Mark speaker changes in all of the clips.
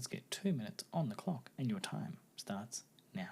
Speaker 1: Let's get 2 minutes on the clock and your time starts now.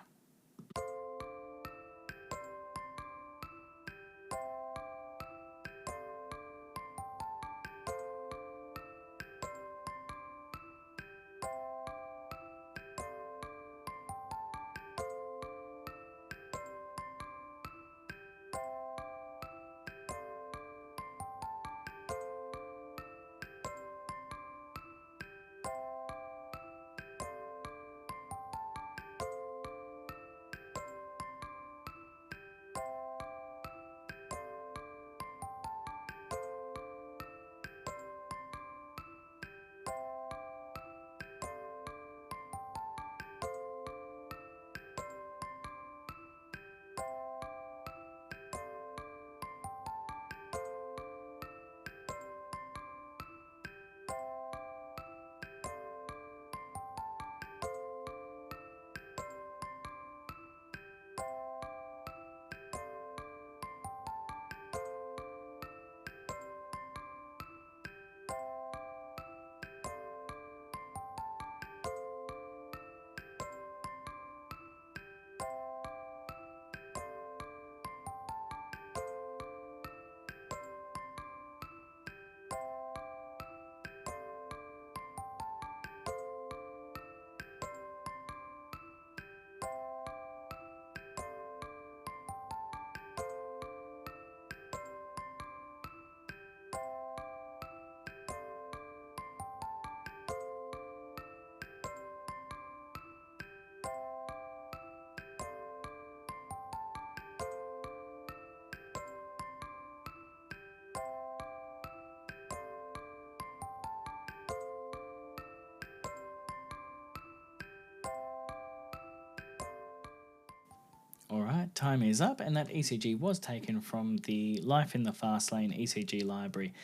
Speaker 1: Alright, time is up, and that ECG was taken from the Life in the Fast Lane ECG library,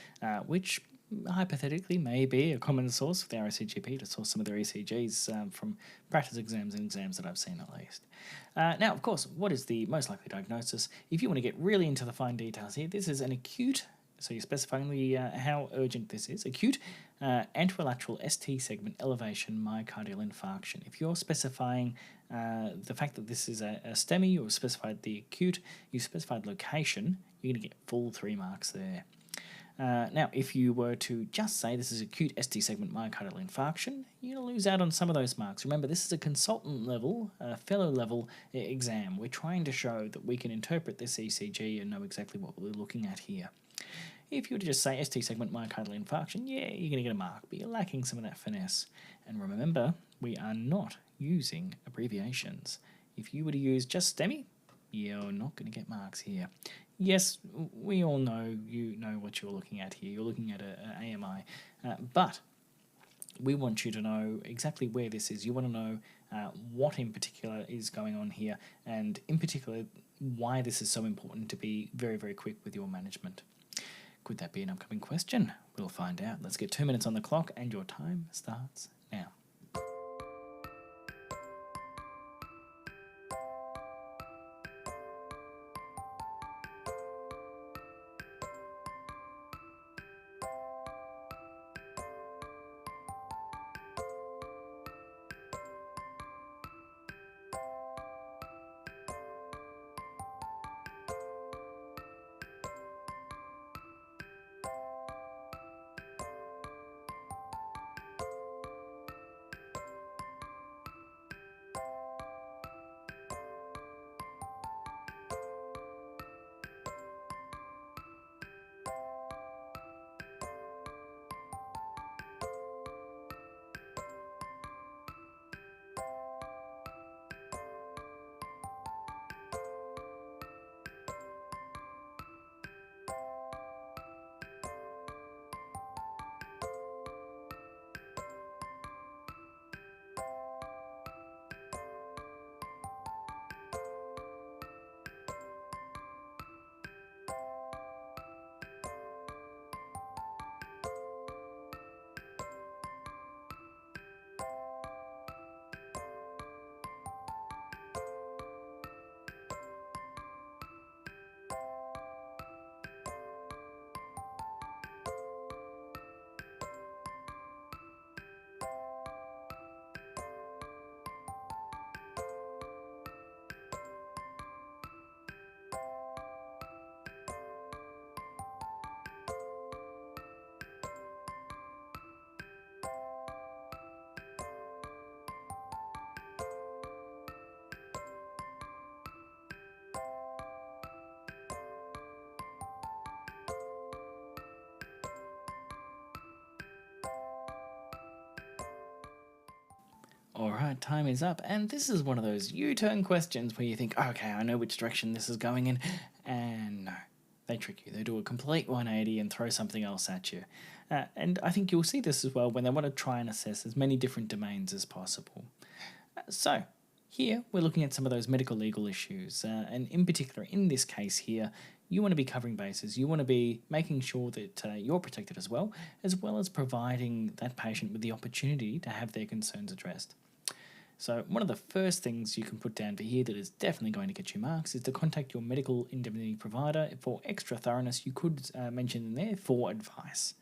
Speaker 1: which hypothetically may be a common source for the RACGP to source some of their ECGs from practice exams and exams that I've seen at least. Now, of course, what is the most likely diagnosis? If you want to get really into the fine details here, this is an acute, so you're specifying how urgent this is, acute anterolateral ST segment elevation myocardial infarction. If you're specifying the fact that this is a STEMI, you've specified the acute, you've specified location, you're going to get full 3 marks there. Now, if you were to just say this is acute ST segment myocardial infarction, you're going to lose out on some of those marks. Remember, this is a consultant level, fellow level exam. We're trying to show that we can interpret this ECG and know exactly what we're looking at here. If you were to just say ST segment myocardial infarction, yeah, you're going to get a mark, but you're lacking some of that finesse. And remember, we are not using abbreviations. If you were to use just STEMI, you're not going to get marks here. Yes, we all know you know what you're looking at here. You're looking at an AMI, but we want you to know exactly where this is. You want to know what in particular is going on here, and in particular why this is so important to be very, very quick with your management. Could that be an upcoming question? We'll find out. Let's get 2 minutes on the clock, and your time starts now. All right, time is up, and this is one of those U-turn questions where you think, okay, I know which direction this is going in, and no, they trick you. They do a complete 180 and throw something else at you. And I think you'll see this as well when they want to try and assess as many different domains as possible. So here we're looking at some of those medical legal issues, and in particular in this case here, you want to be covering bases. You want to be making sure that you're protected as well as providing that patient with the opportunity to have their concerns addressed. So one of the first things you can put down for here that is definitely going to get you marks is to contact your medical indemnity provider. For extra thoroughness, you could mention in there for advice.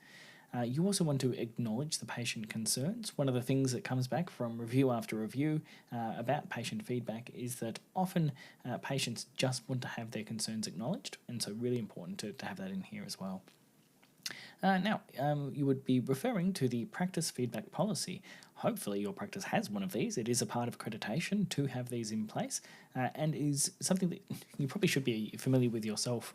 Speaker 1: You also want to acknowledge the patient concerns. One of the things that comes back from review after review about patient feedback is that often patients just want to have their concerns acknowledged, and so really important to have that in here as well. Now, you would be referring to the practice feedback policy. Hopefully your practice has one of these. It is a part of accreditation to have these in place, and is something that you probably should be familiar with yourself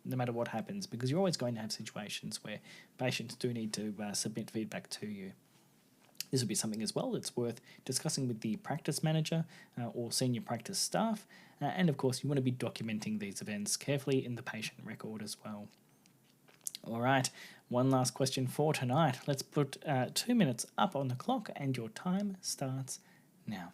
Speaker 1: no matter what happens, because you're always going to have situations where patients do need to submit feedback to you. This would be something as well that's worth discussing with the practice manager or senior practice staff, and of course you want to be documenting these events carefully in the patient record as well. All right, one last question for tonight. Let's put 2 minutes up on the clock and your time starts now.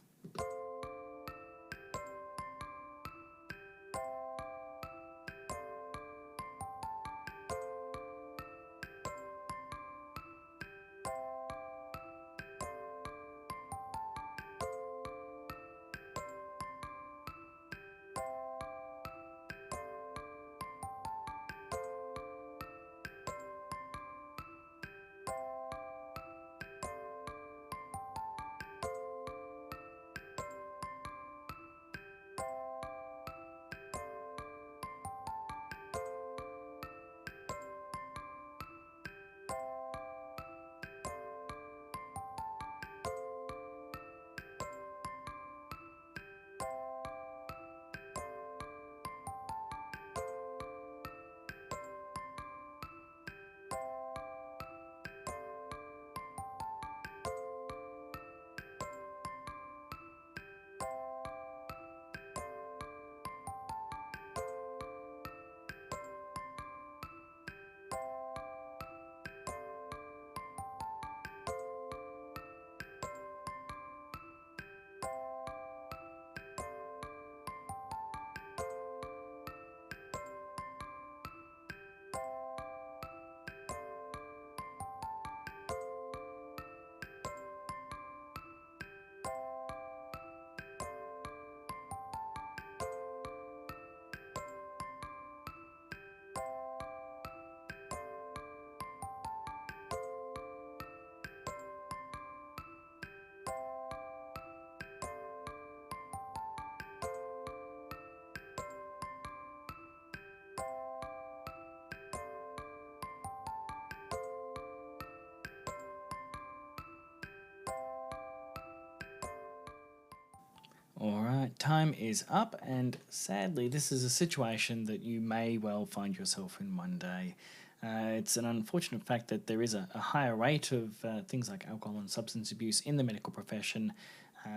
Speaker 1: All right, time is up, and sadly, this is a situation that you may well find yourself in one day. It's an unfortunate fact that there is a higher rate of things like alcohol and substance abuse in the medical profession,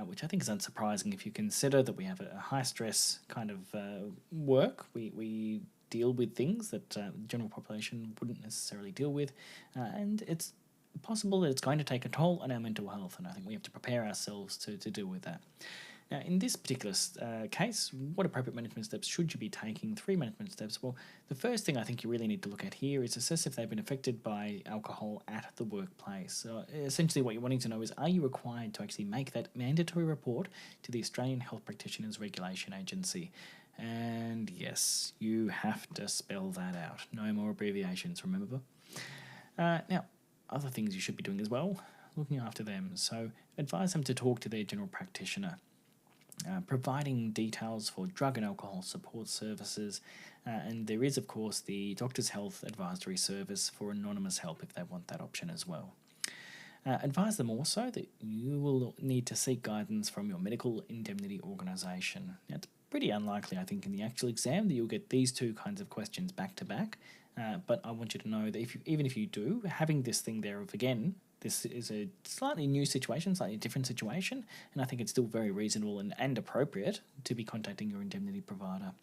Speaker 1: which I think is unsurprising if you consider that we have a high stress kind of work. We deal with things that the general population wouldn't necessarily deal with, and it's possible that it's going to take a toll on our mental health, and I think we have to prepare ourselves to deal with that. Now, in this particular case, what appropriate management steps should you be taking? 3 management steps. Well, the first thing I think you really need to look at here is assess if they've been affected by alcohol at the workplace. So essentially what you're wanting to know is, are you required to actually make that mandatory report to the Australian Health Practitioners Regulation Agency? And yes, you have to spell that out. No more abbreviations, remember? Now, other things you should be doing as well, looking after them. So advise them to talk to their general practitioner. Providing details for drug and alcohol support services, and there is of course the Doctors Health Advisory Service for anonymous help if they want that option as well. Advise them also that you will need to seek guidance from your medical indemnity organisation. Now, it's pretty unlikely, I think, in the actual exam that you'll get these two kinds of questions back to back, but I want you to know that even if you do, having this thing there of, again, this is a slightly new situation, slightly different situation, and I think it's still very reasonable and appropriate to be contacting your indemnity provider.